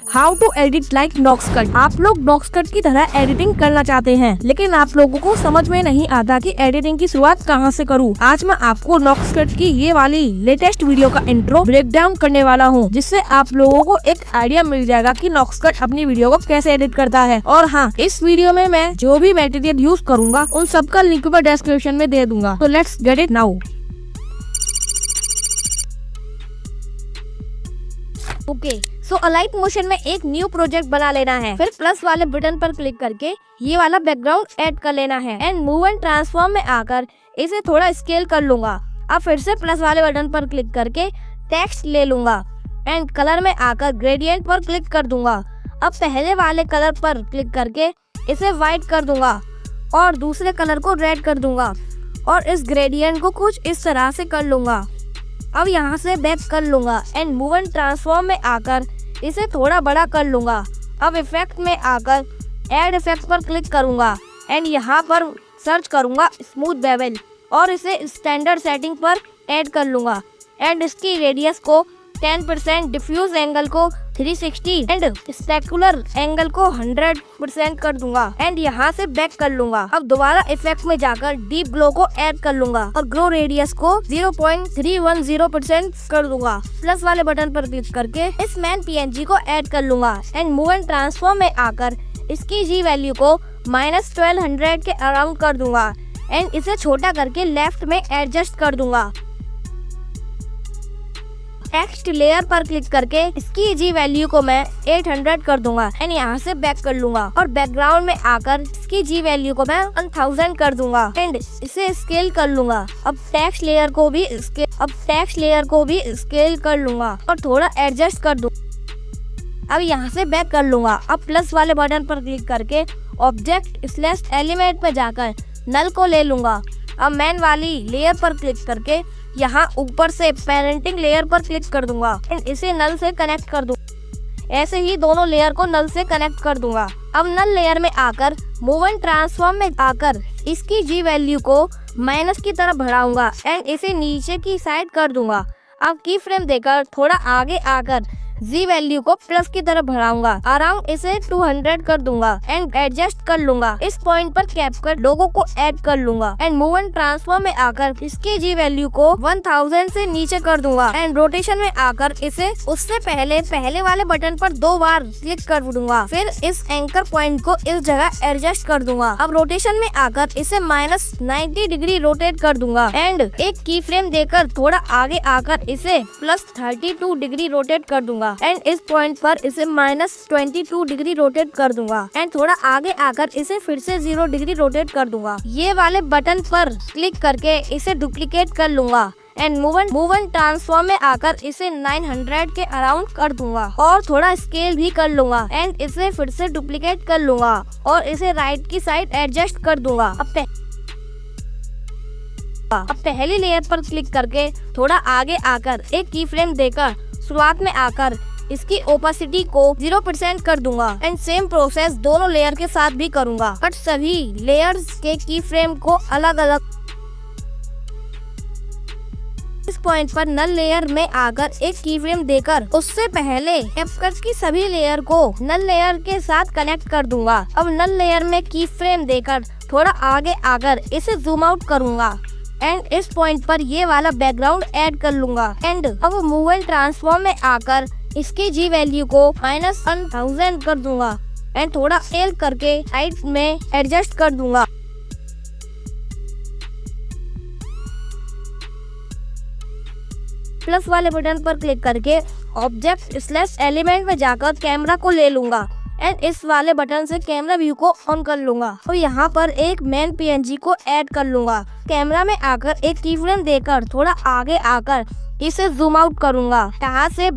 How to edit like नॉक्सकट। आप लोग नॉक्सकट की तरह एडिटिंग करना चाहते हैं, लेकिन आप लोगों को समझ में नहीं आता कि एडिटिंग की शुरुआत कहां से करूं। आज मैं आपको नॉक्सकट की ये वाली लेटेस्ट वीडियो का इंट्रो ब्रेक डाउन करने वाला हूं, जिससे आप लोगों को एक आइडिया मिल जाएगा कि नॉक्सकट अपनी वीडियो को कैसे एडिट करता है। और हाँ, इस वीडियो में मैं जो भी मटेरियल यूज करूंगा उन सबका लिंक मैं डिस्क्रिप्शन में दे दूंगा। तो let's get it now. Okay, so Alight Motion में एक न्यू प्रोजेक्ट बना लेना है। फिर प्लस वाले बटन पर क्लिक करके ये वाला बैकग्राउंड ऐड कर लेना है एंड मूव एंड ट्रांसफॉर्म में आकर इसे थोड़ा स्केल कर लूंगा। अब फिर से प्लस वाले बटन पर क्लिक करके टेक्स्ट ले लूंगा एंड कलर में आकर ग्रेडियंट पर क्लिक कर दूंगा। अब पहले वाले कलर पर क्लिक करके इसे व्हाइट कर दूंगा और दूसरे कलर को रेड कर दूंगा और इस ग्रेडियंट को कुछ इस तरह से कर लूंगा। अब यहाँ से बैक कर लूंगा एंड मूव एंड ट्रांसफॉर्म में आकर इसे थोड़ा बड़ा कर लूंगा। अब इफेक्ट में आकर ऐड इफेक्ट पर क्लिक करूंगा एंड यहाँ पर सर्च करूंगा स्मूथ बेवल और इसे स्टैंडर्ड सेटिंग पर ऐड कर लूंगा एंड इसकी रेडियस को 10%, डिफ्यूज एंगल को 360 एंड स्पेकुलर एंगल को 100% कर दूंगा एंड यहाँ से बैक कर लूंगा। अब दोबारा इफेक्ट में जाकर डीप ग्लो को ऐड कर लूंगा और ग्लो रेडियस को 0.310% कर दूंगा। प्लस वाले बटन पर क्लिक करके इस मैन पीएनजी को ऐड कर लूंगा एंड मूव एंड ट्रांसफॉर्म में आकर इसकी जी वैल्यू को -1200 के अराउंड कर दूंगा एंड इसे छोटा करके लेफ्ट में एडजस्ट कर दूंगा। टेक्स्ट लेयर पर क्लिक करके इसकी जी वैल्यू को मैं 800 कर दूंगा एंड यहाँ से बैक कर लूंगा और बैकग्राउंड में आकर इसकी जी वैल्यू को मैं 1000 कर दूंगा एंड इसे स्केल कर लूंगा। अब टेक्स्ट लेयर को भी स्केल कर लूंगा और थोड़ा एडजस्ट कर दूंगा। अब यहाँ से बैक कर लूंगा। अब प्लस वाले बटन पर क्लिक करके ऑब्जेक्ट / एलिमेंट में जाकर नल को ले लूंगा। अब मैन वाली लेयर पर क्लिक करके यहाँ ऊपर से पेरेंटिंग लेयर पर क्लिक कर दूंगा एंड इसे नल से कनेक्ट कर दूंगा। ऐसे ही दोनों लेयर को नल से कनेक्ट कर दूंगा। अब नल लेयर में आकर मूव एंड ट्रांसफॉर्म में आकर इसकी जी वैल्यू को माइनस की तरफ बढ़ाऊंगा एंड इसे नीचे की साइड कर दूंगा। अब की फ्रेम देकर थोड़ा आगे आकर जी वैल्यू को प्लस की तरफ बढ़ाऊंगा। अराउंड इसे 200 कर दूंगा एंड एडजस्ट कर लूंगा। इस पॉइंट पर कैपकट लोगो को ऐड कर लूंगा एंड मूव एंड ट्रांसफॉर्म में आकर इसकी जी वैल्यू को 1000 से नीचे कर दूंगा एंड रोटेशन में आकर इसे उससे पहले वाले बटन पर 2 बार क्लिक कर दूंगा। फिर इस एंकर पॉइंट को इस जगह एडजस्ट कर दूंगा। अब रोटेशन में आकर इसे -90 डिग्री रोटेट कर दूंगा एंड एक की फ्रेम देकर थोड़ा आगे आकर इसे +32 डिग्री रोटेट कर दूंगा एंड इस पॉइंट पर इसे -22 डिग्री रोटेट कर दूंगा एंड थोड़ा आगे आकर इसे फिर से 0 डिग्री रोटेट कर दूंगा। ये वाले बटन पर क्लिक करके इसे डुप्लीकेट कर लूंगा एंड मूव एंड ट्रांसफॉर्म में आकर इसे 900 के अराउंड कर दूंगा और थोड़ा स्केल भी कर लूंगा एंड इसे फिर से डुप्लीकेट कर लूंगा और इसे राइट की साइड एडजस्ट कर दूंगा। अब पहली लेयर पर क्लिक करके थोड़ा आगे आकर एक की फ्रेम देकर शुरुआत में आकर इसकी ओपेसिटी को 0% कर दूंगा एंड सेम प्रोसेस दोनों लेयर के साथ भी करूंगा, बट सभी लेयर्स के की फ्रेम को अलग अलग। इस पॉइंट पर नल लेयर में आकर एक की फ्रेम देकर उससे पहले कैपकट की सभी लेयर को नल लेयर के साथ कनेक्ट कर दूंगा। अब नल लेयर में की फ्रेम देकर थोड़ा आगे आकर इसे जूम आउट करूंगा एंड इस पॉइंट पर ये वाला बैकग्राउंड ऐड कर लूंगा एंड अब मूव एंड ट्रांसफॉर्म में आकर इसकी जी वैल्यू को -1000 कर दूंगा एंड थोड़ा स्केल करके साइड में एडजस्ट कर दूंगा। प्लस वाले बटन पर क्लिक करके ऑब्जेक्ट / एलिमेंट में जाकर कैमरा को ले लूंगा एंड इस वाले बटन से कैमरा व्यू को ऑन कर लूंगा और यहाँ पर एक मैन पीएनजी को ऐड कर लूंगा। कैमरा में आकर एक की फ्रेम देकर थोड़ा आगे आकर इसे जूम आउट करूंगा। यहाँ से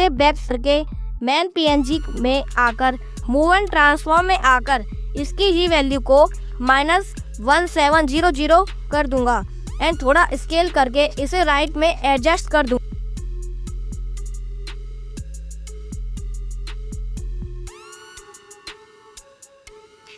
बैक करके मैन पीएनजी में आकर मूव एंड ट्रांसफॉर्म में आकर इसकी जी वैल्यू को -1700 कर दूंगा एंड थोड़ा स्केल करके इसे राइट में एडजस्ट कर दूंगा।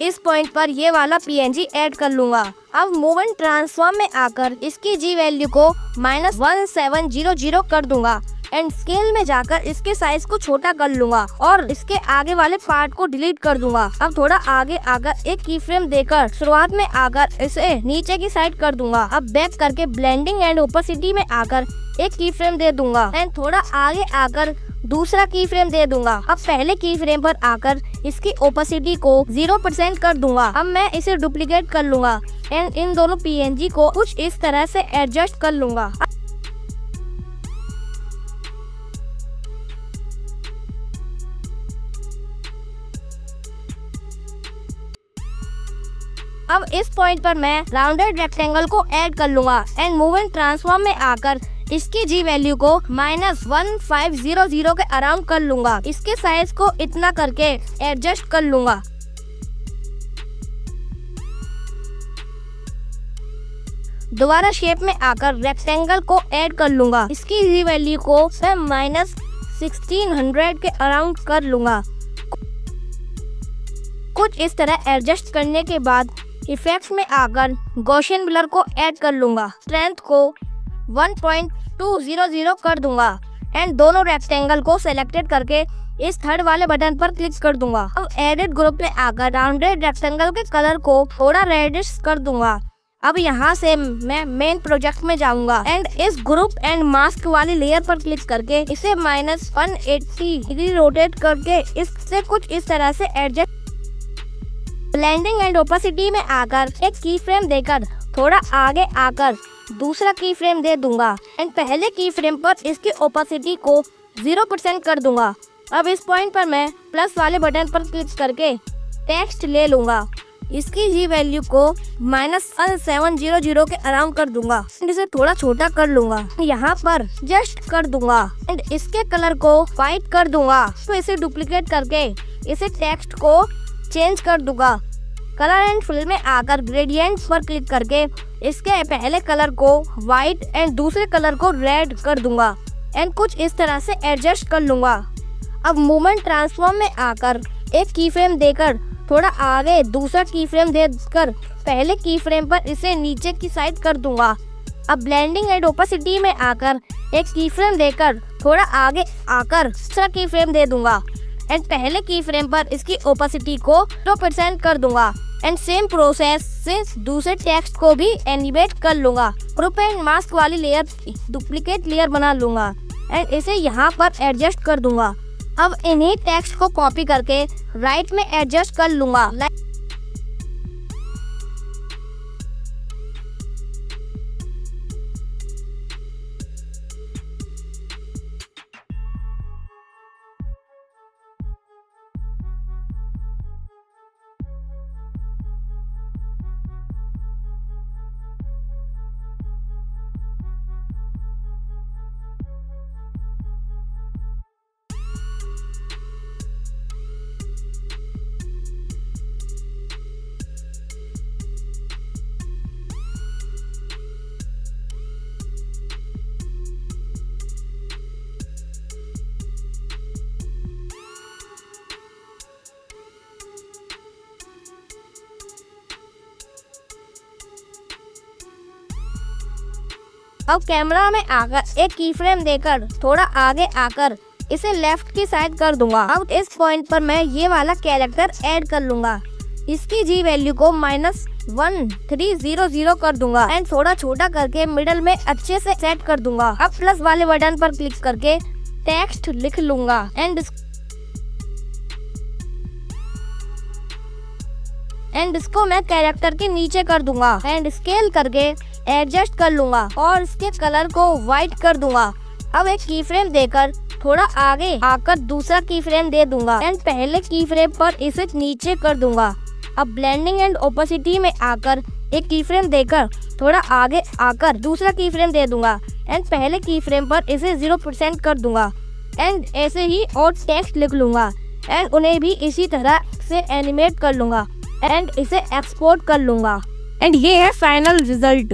इस पॉइंट पर ये वाला पीएनजी ऐड कर लूंगा। अब मूव एंड ट्रांसफॉर्म में आकर इसकी जी वैल्यू को -1700 कर दूंगा एंड स्केल में जाकर इसके साइज को छोटा कर लूंगा और इसके आगे वाले पार्ट को डिलीट कर दूंगा। अब थोड़ा आगे आकर एक की फ्रेम देकर शुरुआत में आकर इसे नीचे की साइड कर दूंगा। अब बैक करके ब्लेंडिंग एंड ओपेसिटी में आकर एक की फ्रेम दे दूंगा एंड थोड़ा आगे आकर दूसरा की फ्रेम दे दूंगा। अब पहले की फ्रेम पर आकर इसकी ओपेसिटी को 0% कर दूंगा। अब मैं इसे डुप्लीकेट कर लूंगा एंड इन दोनों PNG को कुछ इस तरह से एडजस्ट कर लूंगा। अब इस पॉइंट पर मैं राउंडेड रेक्टेंगल को ऐड कर लूंगा एंड मूवमेंट ट्रांसफॉर्म में आकर इसकी जी वैल्यू को -1500 के अराउंड कर लूंगा। इसके साइज को इतना करके एडजस्ट कर लूंगा। दोबारा शेप में आकर रेक्टेंगल को ऐड कर लूंगा। इसकी जी वैल्यू को मैं -1600 के अराउंड कर लूंगा। कुछ इस तरह एडजस्ट करने के बाद इफेक्ट्स में आकर गॉसियन ब्लर को ऐड कर लूंगा। स्ट्रेंथ को 1.200 कर दूंगा एंड दोनों रेक्टेंगल को सिलेक्टेड करके इस थर्ड वाले बटन पर क्लिक कर दूंगा। अब एडिट ग्रुप में आकर राउंडेड रेक्टेंगल के कलर को थोड़ा रेडिश कर दूंगा। अब यहाँ से मैं मेन प्रोजेक्ट में जाऊंगा एंड इस ग्रुप एंड मास्क वाली लेयर पर क्लिक करके इसे -180 डिग्री रोटेट करके इससे कुछ इस तरह से एडजस्ट। ब्लेंडिंग एंड ओपेसिटी में आकर एक की फ्रेम देकर थोड़ा आगे आकर दूसरा की फ्रेम दे दूंगा एंड पहले की फ्रेम पर इसकी ओपेसिटी को 0% कर दूंगा। अब इस पॉइंट पर मैं प्लस वाले बटन पर क्लिक करके टेक्स्ट ले लूंगा। इसकी जी वैल्यू को -700 के अराउंड कर दूंगा एंड इसे थोड़ा छोटा कर लूंगा। यहाँ पर जस्ट कर दूंगा एंड इसके कलर को व्हाइट कर दूंगा। तो इसे डुप्लीकेट करके इसे टेक्स्ट को चेंज कर दूंगा। कलर एंड फिल में आकर ग्रेडियंट पर क्लिक करके इसके पहले कलर को व्हाइट एंड दूसरे कलर को रेड कर दूंगा एंड कुछ इस तरह से एडजस्ट कर लूंगा। अब मूवमेंट ट्रांसफॉर्म में आकर एक की फ्रेम देकर थोड़ा आगे दूसरा की फ्रेम देकर पहले की फ्रेम पर इसे नीचे की साइड कर दूंगा। अब ब्लेंडिंग एंड ओपेसिटी में आकर एक की फ्रेम देकर थोड़ा आगे आकर दूसरा की फ्रेम दे दूंगा एंड पहले की फ्रेम पर इसकी ओपेसिटी को 2% कर दूंगा एंड सेम प्रोसेस से दूसरे टेक्स्ट को भी एनिमेट कर लूंगा। ग्रुप एंड मास्क वाली लेयर डुप्लीकेट लेयर बना लूंगा एंड इसे यहाँ पर एडजस्ट कर दूंगा। अब इन्हीं टेक्स्ट को कॉपी करके राइट में एडजस्ट कर लूंगा। अब कैमरा में आकर एक की फ्रेम देकर थोड़ा आगे आकर इसे लेफ्ट की साइड कर दूंगा। अब इस पॉइंट पर मैं ये वाला कैरेक्टर ऐड कर लूंगा। इसकी जी वैल्यू को -1300 कर दूंगा एंड थोड़ा छोटा करके मिडल में अच्छे से सेट कर दूंगा। अब प्लस वाले बटन पर क्लिक करके टेक्स्ट लिख लूंगा एंड इसको मैं कैरेक्टर के नीचे कर दूंगा एंड स्केल करके एडजस्ट कर लूंगा और इसके कलर को व्हाइट कर दूंगा। अब एक की फ्रेम देकर थोड़ा आगे आकर दूसरा की फ्रेम दे दूंगा एंड पहले की फ्रेम पर इसे नीचे कर दूंगा। अब ब्लेंडिंग एंड ओपेसिटी में आकर एक की फ्रेम देकर थोड़ा आगे आकर दूसरा की फ्रेम दे दूंगा एंड पहले की फ्रेम पर इसे 0% कर दूंगा एंड ऐसे ही और टेक्स्ट लिख लूंगा एंड उन्हें भी इसी तरह से एनिमेट कर लूंगा एंड इसे एक्सपोर्ट कर लूंगा एंड ये है फाइनल रिजल्ट।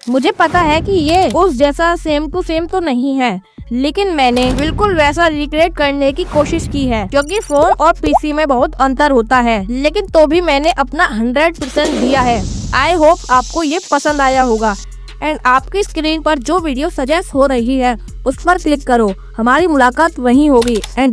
मुझे पता है कि ये उस जैसा सेम टू सेम तो नहीं है, लेकिन मैंने बिल्कुल वैसा रिक्रिएट करने की कोशिश की है, क्योंकि फोन और पीसी में बहुत अंतर होता है, लेकिन तो भी मैंने अपना 100% दिया है। आई होप आपको ये पसंद आया होगा। एंड आपकी स्क्रीन पर जो वीडियो सजेस्ट हो रही है उस पर क्लिक करो, हमारी मुलाकात वहीं होगी। एंड